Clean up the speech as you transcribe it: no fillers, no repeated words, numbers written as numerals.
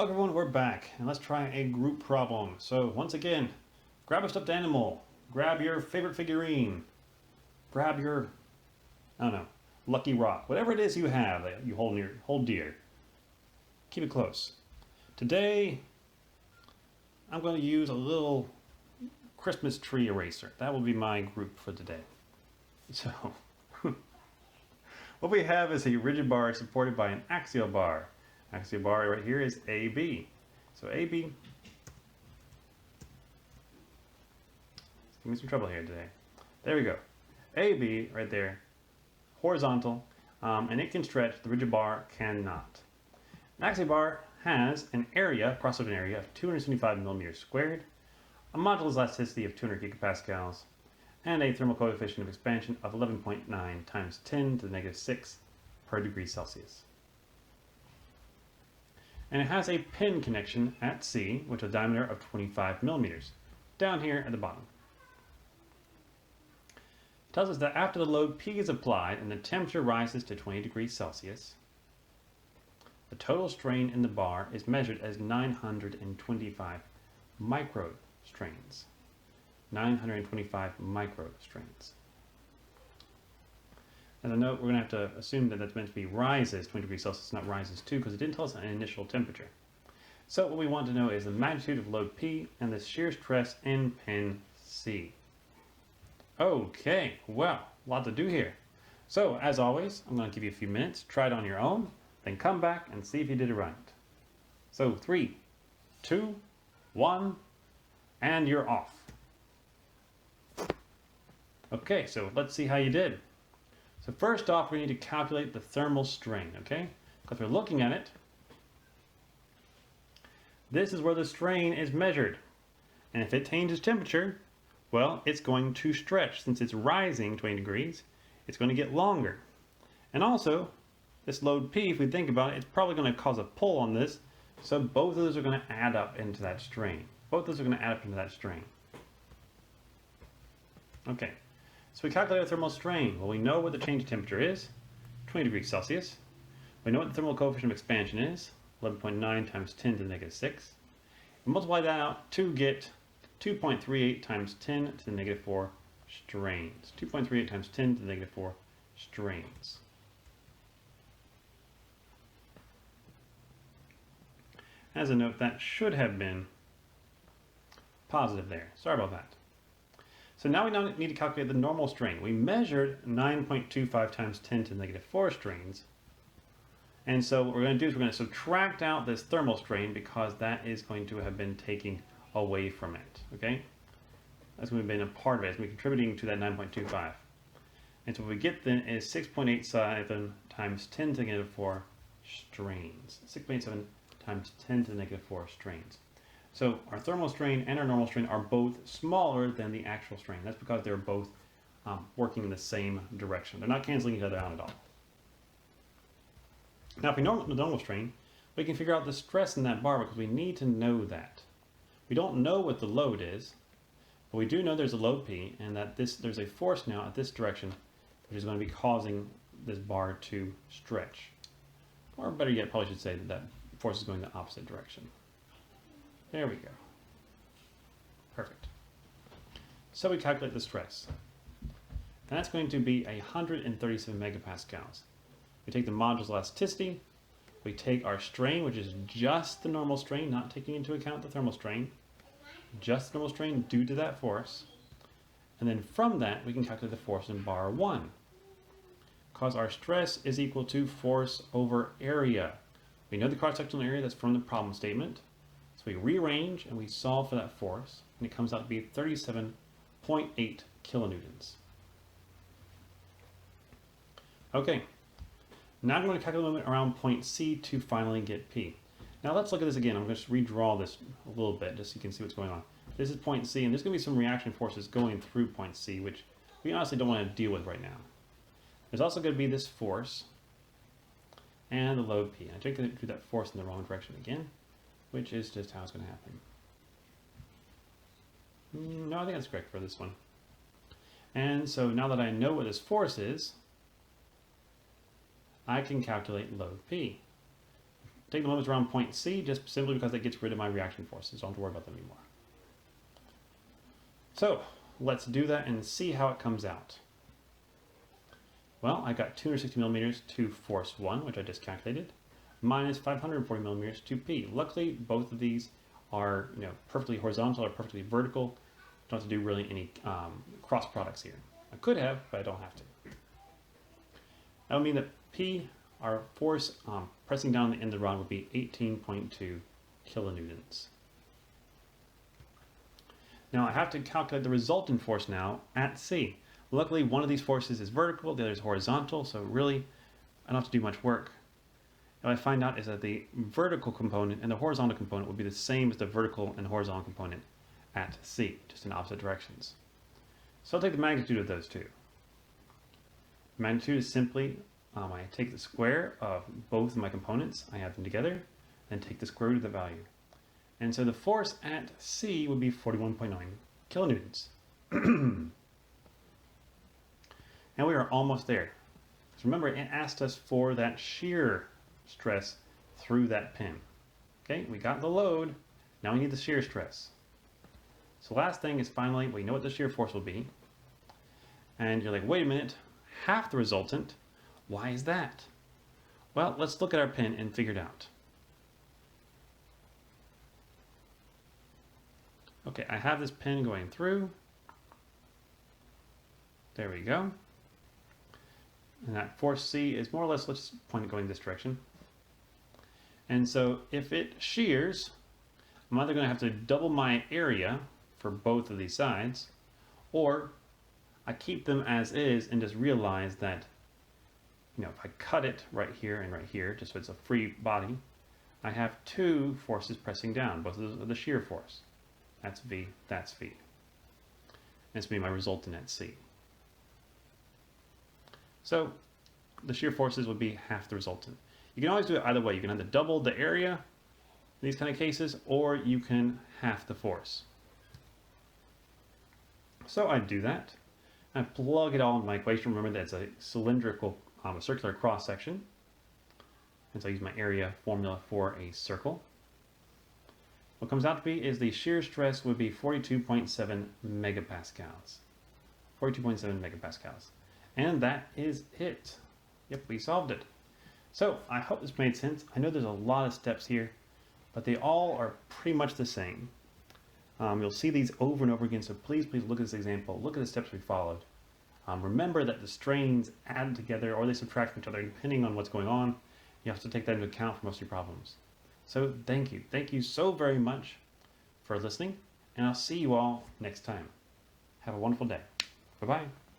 Okay, everyone, we're back, and let's try a group problem. So, once again, grab a stuffed animal, grab your favorite figurine, grab your, I don't know, lucky rock, whatever it is you have that you hold dear. Keep it close. Today, I'm going to use a little Christmas tree eraser. That will be my group for today. So, what we have is a rigid bar supported by an axial bar. Axial bar right here is AB. So AB, give me some trouble here today. There we go. AB right there, horizontal, and it can stretch. The rigid bar cannot. An axial bar has an area, cross-section area of 275 millimeters squared, a modulus elasticity of 200 gigapascals, and a thermal coefficient of expansion of 11.9 times 10 to the negative 6 per degree Celsius. And it has a pin connection at C, with a diameter of 25 millimeters, down here at the bottom. It tells us that after the load P is applied and the temperature rises to 20 degrees Celsius, the total strain in the bar is measured as 925 microstrains. 925 microstrains. As a note, we're going to have to assume that that's meant to be rises 20 degrees Celsius, not rises 2, because it didn't tell us an initial temperature. So what we want to know is the magnitude of load P and the shear stress in pin C. Okay, well, a lot to do here. So, as always, I'm going to give you a few minutes, try it on your own, then come back and see if you did it right. So, 3, 2, 1, and you're off. Okay, so let's see how you did. So first off, we need to calculate the thermal strain, okay? Because we're looking at it. This is where the strain is measured. And if it changes temperature, well, it's going to stretch. Since it's rising 20 degrees, it's going to get longer. And also, this load P, if we think about it, it's probably going to cause a pull on this. So both of those are going to add up into that strain. Both of those are going to add up into that strain. Okay. So we calculate our thermal strain. Well, we know what the change in temperature is, 20 degrees Celsius. We know what the thermal coefficient of expansion is, 11.9 times 10 to the negative 6. And multiply that out to get 2.38 times 10 to the negative 4 strains. 2.38 times 10 to the negative 4 strains. As a note, that should have been positive there. Sorry about that. So now we need to calculate the normal strain. We measured 9.25 times 10 to the negative 4 strains. And so what we're going to do is we're going to subtract out this thermal strain because that is going to have been taking away from it. Okay? That's going to have been a part of it. It's going to be contributing to that 9.25. And so what we get then is 6.87 times 10 to the negative 4 strains. 6.87 times 10 to the negative 4 strains. So our thermal strain and our normal strain are both smaller than the actual strain. That's because they're both working in the same direction. They're not canceling each other out at all. Now if we know the normal strain, we can figure out the stress in that bar because we need to know that. We don't know what the load is, but we do know there's a load P and that there's a force now at this direction which is going to be causing this bar to stretch. Or better yet, probably should say that force is going the opposite direction. There we go. Perfect. So we calculate the stress. And that's going to be 137 megapascals. We take the modulus elasticity, we take our strain, which is just the normal strain, not taking into account the thermal strain, just the normal strain due to that force. And then from that, we can calculate the force in bar 1. Because our stress is equal to force over area. We know the cross-sectional area that's from the problem statement. So we rearrange and we solve for that force, and it comes out to be 37.8 kilonewtons. Okay, now I'm going to calculate the limit around point C to finally get P. Now let's look at this again. I'm going to just redraw this a little bit just so you can see what's going on. This is point C, and there's going to be some reaction forces going through point C, which we honestly don't want to deal with right now. There's also going to be this force and the load P. And I think I'm going to do that force in the wrong direction again, which is just how it's going to happen. No, I think that's correct for this one. And so now that I know what this force is, I can calculate load P. take the limits around point C just simply because that gets rid of my reaction forces. Don't have to worry about them anymore. So let's do that and see how it comes out. Well, I got 260 millimeters to force 1, which I just calculated, minus 540 millimeters to P. Luckily, both of these are perfectly horizontal or perfectly vertical. Don't have to do really any cross products here. I could have, but I don't have to. That would mean that P, our force pressing down the end of the rod, would be 18.2 kilonewtons. Now I have to calculate the resultant force now at C. Luckily, one of these forces is vertical, the other is horizontal, so really I don't have to do much work. What I find out is that the vertical component and the horizontal component would be the same as the vertical and horizontal component at C, just in opposite directions. So I'll take the magnitude of those two. The magnitude is simply, I take the square of both of my components, I add them together, then take the square root of the value. And so the force at C would be 41.9 kilonewtons. And we are almost there. So remember, it asked us for that shear stress through that pin. Okay, we got the load, now we need the shear stress. So last thing is finally, we know what the shear force will be. And you're like, wait a minute, half the resultant, why is that? Well, let's look at our pin and figure it out. Okay, I have this pin going through. There we go. And that force C is more or less, let's point it going this direction. And so if it shears, I'm either going to have to double my area for both of these sides, or I keep them as is and just realize that, if I cut it right here and right here, just so it's a free body, I have two forces pressing down, both of those are the shear force. That's V, that's V. And it's going to be my resultant at C. So the shear forces would be half the resultant. You can always do it either way. You can either double the area in these kind of cases, or you can half the force. So I do that. I plug it all in my equation. Remember that it's a cylindrical, a circular cross section. And so I use my area formula for a circle. What comes out to be is the shear stress would be 42.7 megapascals. 42.7 megapascals. And that is it. Yep, we solved it. So I hope this made sense. I know there's a lot of steps here, but they all are pretty much the same. You'll see these over and over again, so please look at this example. Look at the steps we followed. Remember that the strains add together or they subtract from each other depending on what's going on. You have to take that into account for most of your problems. So thank you. Thank you so very much for listening, and I'll see you all next time. Have a wonderful day. Bye-bye.